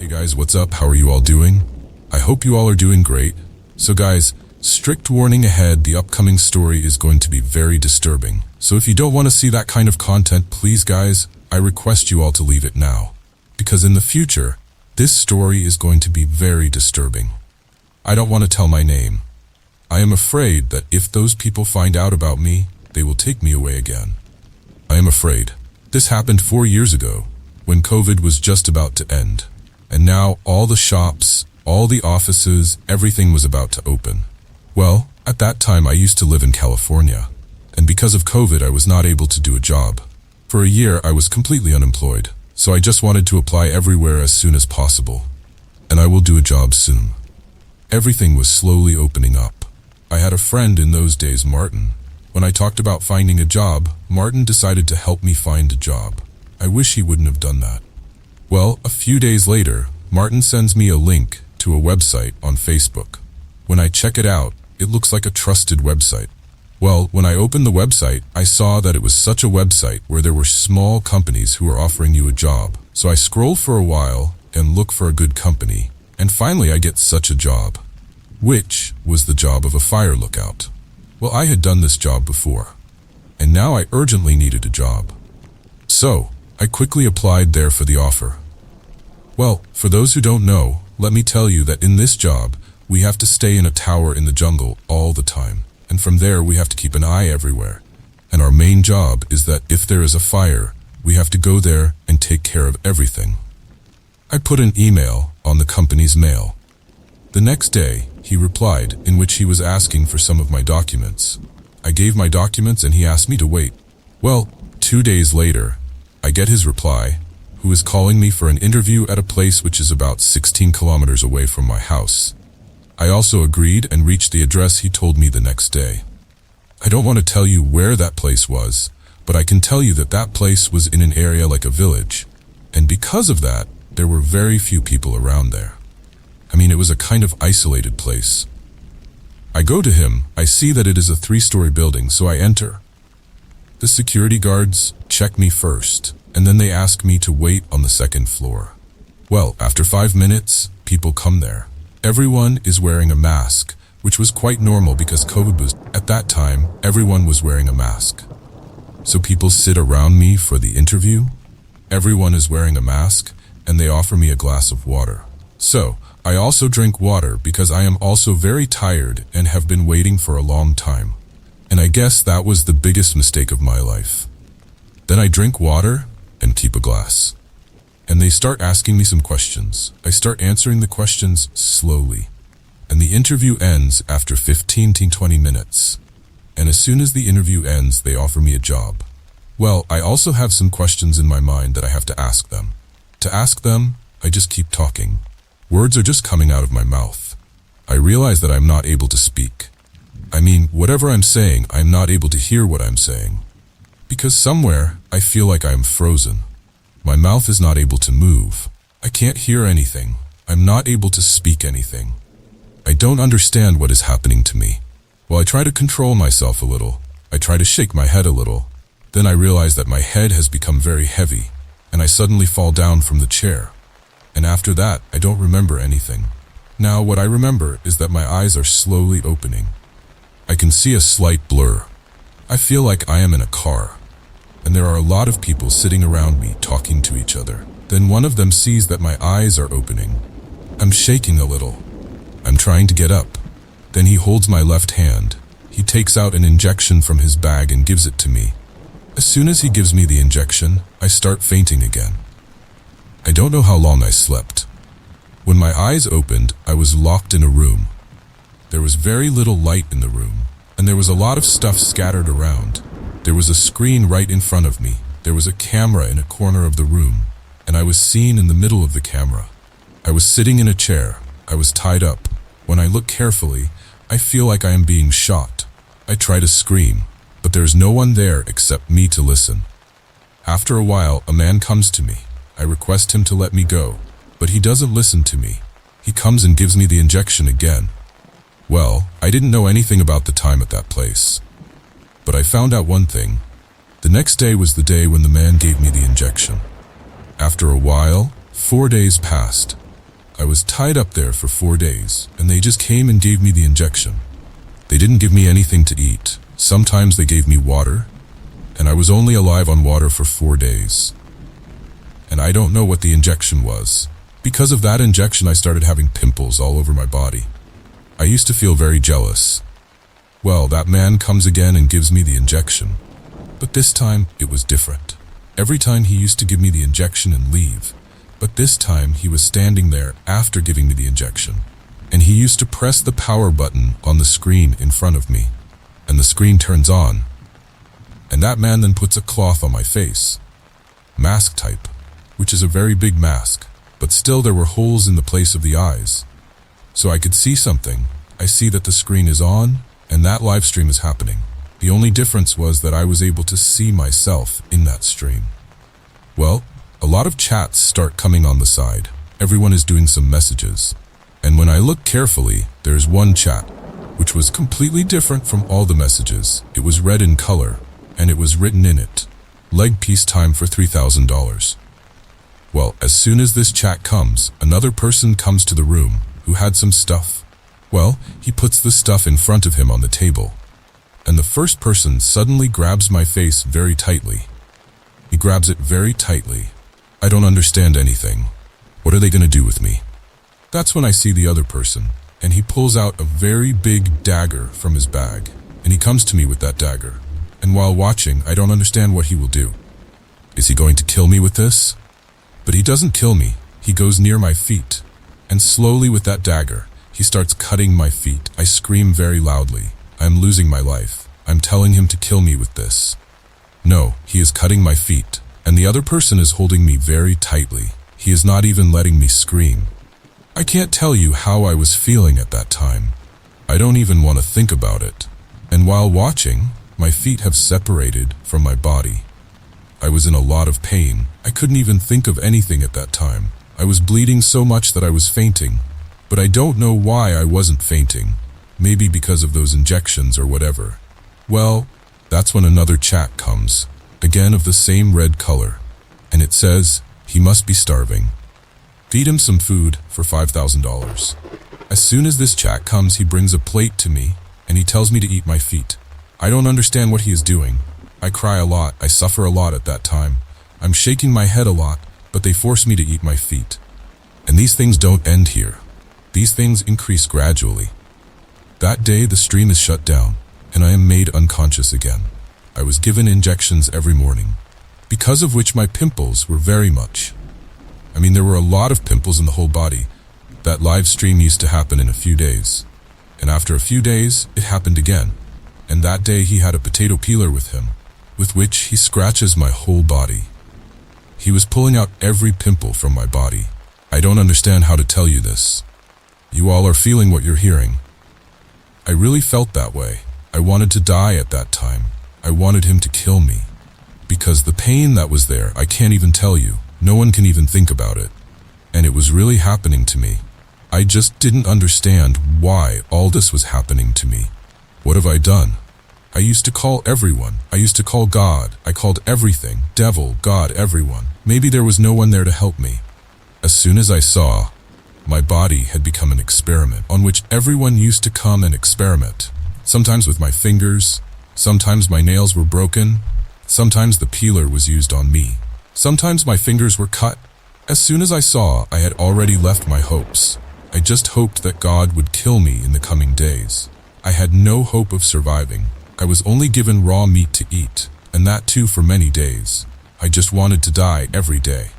Hey guys, what's up? How are you all doing? I hope you all are doing great. So guys, strict warning ahead, the upcoming story is going to be very disturbing. So if you don't want to see that kind of content, please guys, I request you all to leave it now. Because in the future, this story is going to be very disturbing. I don't want to tell my name. I am afraid that if those people find out about me, they will take me away again. I am afraid. This happened 4 years ago, when COVID was just about to end. And now all the shops, all the offices, everything was about to open. Well, at that time I used to live in California. And because of COVID I was not able to do a job. For a year I was completely unemployed. So I just wanted to apply everywhere as soon as possible. And I will do a job soon. Everything was slowly opening up. I had a friend in those days, Martin. When I talked about finding a job, Martin decided to help me find a job. I wish he wouldn't have done that. Well, a few days later, Martin sends me a link to a website on Facebook. When I check it out, it looks like a trusted website. Well, when I opened the website, I saw that it was such a website where there were small companies who were offering you a job. So I scroll for a while and look for a good company. And finally I get such a job, which was the job of a fire lookout. Well, I had done this job before, and now I urgently needed a job. So, I quickly applied there for the offer. Well, for those who don't know, let me tell you that in this job, we have to stay in a tower in the jungle all the time. And from there, we have to keep an eye everywhere. And our main job is that if there is a fire, we have to go there and take care of everything. I put an email on the company's mail. The next day, he replied, in which he was asking for some of my documents. I gave my documents and he asked me to wait. Well, 2 days later, I get his reply, who is calling me for an interview at a place which is about 16 kilometers away from my house. I also agreed and reached the address he told me the next day. I don't want to tell you where that place was, but I can tell you that that place was in an area like a village. And because of that, there were very few people around there. I mean, it was a kind of isolated place. I go to him, I see that it is a 3-story building, so I enter. The security guards check me first, and then they ask me to wait on the 2nd floor. Well, after 5 minutes, people come there. Everyone is wearing a mask, which was quite normal because COVID was, at that time, everyone was wearing a mask. So people sit around me for the interview. Everyone is wearing a mask, and they offer me a glass of water. So, I also drink water because I am also very tired and have been waiting for a long time. And I guess that was the biggest mistake of my life. Then I drink water and keep a glass. And they start asking me some questions. I start answering the questions slowly. And the interview ends after 15 to 20 minutes. And as soon as the interview ends, they offer me a job. Well, I also have some questions in my mind that I have to ask them. To ask them, I just keep talking. Words are just coming out of my mouth. I realize that I'm not able to speak. I mean, whatever I'm saying, I'm not able to hear what I'm saying. Because somewhere, I feel like I am frozen. My mouth is not able to move. I can't hear anything. I'm not able to speak anything. I don't understand what is happening to me. Well, I try to control myself a little. I try to shake my head a little. Then I realize that my head has become very heavy, and I suddenly fall down from the chair. And after that, I don't remember anything. Now, what I remember is that my eyes are slowly opening. I can see a slight blur. I feel like I am in a car, and there are a lot of people sitting around me talking to each other. Then one of them sees that my eyes are opening. I'm shaking a little. I'm trying to get up. Then he holds my left hand. He takes out an injection from his bag and gives it to me. As soon as he gives me the injection, I start fainting again. I don't know how long I slept. When my eyes opened, I was locked in a room. There was very little light in the room, and there was a lot of stuff scattered around. There was a screen right in front of me. There was a camera in a corner of the room, and I was seen in the middle of the camera. I was sitting in a chair. I was tied up. When I look carefully, I feel like I am being shot. I try to scream, but there is no one there except me to listen. After a while, a man comes to me. I request him to let me go, but he doesn't listen to me. He comes and gives me the injection again. Well, I didn't know anything about the time at that place. But I found out one thing. The next day was the day when the man gave me the injection. After a while, 4 days passed, I was tied up there for 4 days, and they just came and gave me the injection. They didn't give me anything to eat. Sometimes they gave me water, and I was only alive on water for 4 days. And I don't know what the injection was. Because of that injection, I started having pimples all over my body. I used to feel very jealous. Well, that man comes again and gives me the injection. But this time, it was different. Every time he used to give me the injection and leave. But this time, he was standing there after giving me the injection. And he used to press the power button on the screen in front of me. And the screen turns on. And that man then puts a cloth on my face. Mask type, which is a very big mask. But still there were holes in the place of the eyes. So I could see something. I see that the screen is on, and that live stream is happening. The only difference was that I was able to see myself in that stream. Well, a lot of chats start coming on the side. Everyone is doing some messages. And when I look carefully, there's one chat, which was completely different from all the messages. It was red in color, and it was written in it, "Leg piece time for $3,000. Well, as soon as this chat comes, another person comes to the room who had some stuff. Well, he puts the stuff in front of him on the table. And the first person suddenly grabs my face very tightly. He grabs it very tightly. I don't understand anything. What are they going to do with me? That's when I see the other person, and he pulls out a very big dagger from his bag, and he comes to me with that dagger. And while watching, I don't understand what he will do. Is he going to kill me with this? But he doesn't kill me. He goes near my feet, and slowly with that dagger, he starts cutting my feet. I scream very loudly. I'm losing my life. I'm telling him to kill me with this. No, he is cutting my feet, and the other person is holding me very tightly. He is not even letting me scream. I can't tell you how I was feeling at that time. I don't even want to think about it. And while watching, my feet have separated from my body. I was in a lot of pain. I couldn't even think of anything at that time. I was bleeding so much that I was fainting. But I don't know why I wasn't fainting. Maybe because of those injections or whatever. Well, that's when another chat comes, again of the same red color. And it says, he must be starving. Feed him some food for $5,000. As soon as this chat comes, he brings a plate to me, and he tells me to eat my feet. I don't understand what he is doing. I cry a lot. I suffer a lot at that time. I'm shaking my head a lot, but they force me to eat my feet. And these things don't end here. These things increase gradually. That day, the stream is shut down, and I am made unconscious again. I was given injections every morning, because of which my pimples were very much. There were a lot of pimples in the whole body. That live stream used to happen in a few days. And after a few days, it happened again. And that day he had a potato peeler with him, with which he scratches my whole body. He was pulling out every pimple from my body. I don't understand how to tell you this. You all are feeling what you're hearing. I really felt that way. I wanted to die at that time. I wanted him to kill me. Because the pain that was there, I can't even tell you. No one can even think about it. And it was really happening to me. I just didn't understand why all this was happening to me. What have I done? I used to call everyone. I used to call God. I called everything. Devil, God, everyone. Maybe there was no one there to help me. As soon as I saw, my body had become an experiment on which everyone used to come and experiment. Sometimes with my fingers, sometimes my nails were broken, sometimes the peeler was used on me. Sometimes my fingers were cut. As soon as I saw, I had already left my hopes. I just hoped that God would kill me in the coming days. I had no hope of surviving. I was only given raw meat to eat, and that too for many days. I just wanted to die every day.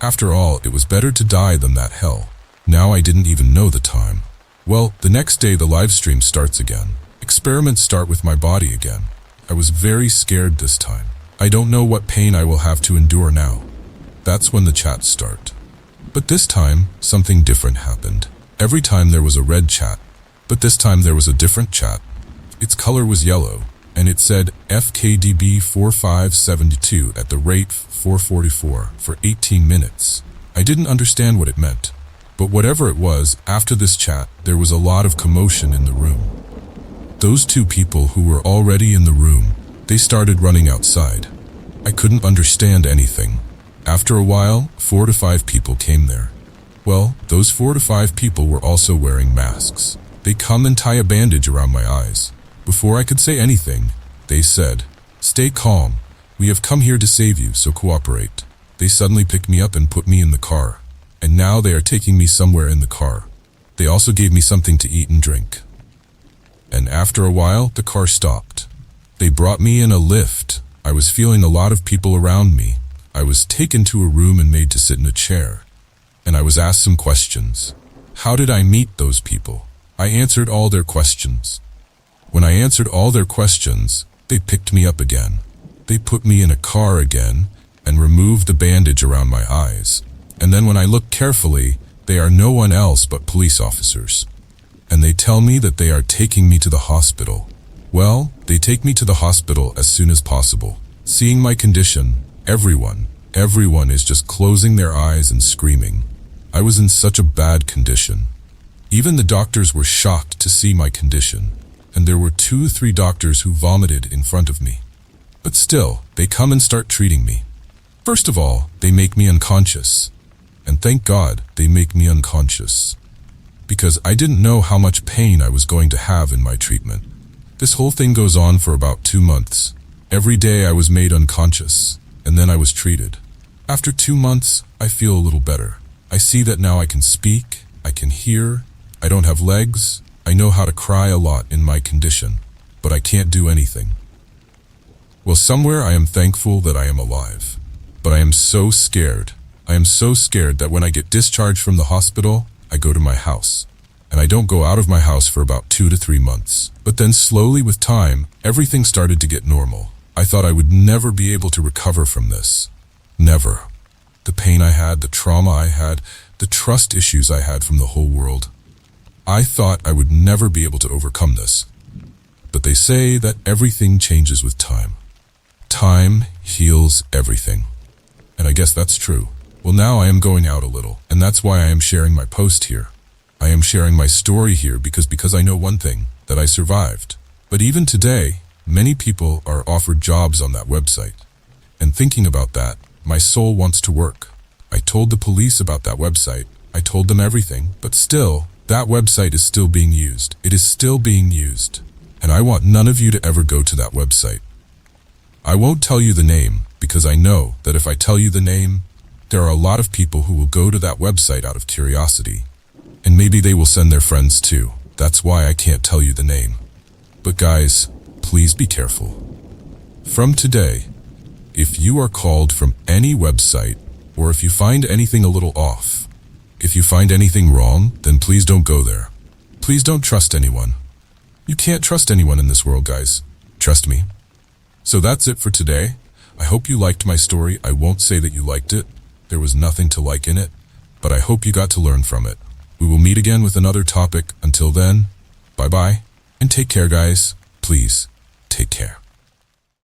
After all, it was better to die than that hell. Now I didn't even know the time. Well, the next day the live stream starts again. Experiments start with my body again. I was very scared this time. I don't know what pain I will have to endure now. That's when the chats start. But this time, something different happened. Every time there was a red chat, but this time there was a different chat. Its color was yellow, and it said FKDB 4572 at the rate 444 for 18 minutes. I didn't understand what it meant, but whatever it was, after this chat, there was a lot of commotion in the room. Those two people who were already in the room, they started running outside. I couldn't understand anything. After a while, 4 to 5 people came there. Well, those 4 to 5 people were also wearing masks. They come and tie a bandage around my eyes. Before I could say anything, they said, "Stay calm. We have come here to save you, so cooperate." They suddenly picked me up and put me in the car. And now they are taking me somewhere in the car. They also gave me something to eat and drink. And after a while, the car stopped. They brought me in a lift. I was feeling a lot of people around me. I was taken to a room and made to sit in a chair. And I was asked some questions. How did I meet those people? I answered all their questions. When I answered all their questions, they picked me up again. They put me in a car again and removed the bandage around my eyes. And then when I look carefully, they are no one else but police officers. And they tell me that they are taking me to the hospital. Well, they take me to the hospital as soon as possible. Seeing my condition, everyone is just closing their eyes and screaming. I was in such a bad condition. Even the doctors were shocked to see my condition. And there were 2 or 3 doctors who vomited in front of me. But still, they come and start treating me. First of all, they make me unconscious. And thank God they make me unconscious. Because I didn't know how much pain I was going to have in my treatment. This whole thing goes on for about 2 months. Every day I was made unconscious, and then I was treated. After 2 months, I feel a little better. I see that now I can speak, I can hear, I don't have legs, I know how to cry a lot in my condition, but I can't do anything. Well, somewhere I am thankful that I am alive. But I am so scared. I am so scared that when I get discharged from the hospital, I go to my house. And I don't go out of my house for about 2 to 3 months. But then slowly with time, everything started to get normal. I thought I would never be able to recover from this. Never. The pain I had, the trauma I had, the trust issues I had from the whole world. I thought I would never be able to overcome this. But they say that everything changes with time. Time heals everything. And I guess that's true. Well, now I am going out a little, and that's why I am sharing my post here. I am sharing my story here because I know one thing, that I survived. But even today, many people are offered jobs on that website. And thinking about that, my soul wants to work. I told the police about that website. I told them everything, but still, that website is still being used. It is still being used. And I want none of you to ever go to that website. I won't tell you the name, because I know that if I tell you the name, there are a lot of people who will go to that website out of curiosity. And maybe they will send their friends too. That's why I can't tell you the name. But guys, please be careful. From today, if you are called from any website, or if you find anything a little off, if you find anything wrong, then please don't go there. Please don't trust anyone. You can't trust anyone in this world, guys. Trust me. So that's it for today. I hope you liked my story. I won't say that you liked it. There was nothing to like in it, but I hope you got to learn from it. We will meet again with another topic. Until then, bye-bye, and take care, guys. Please, take care.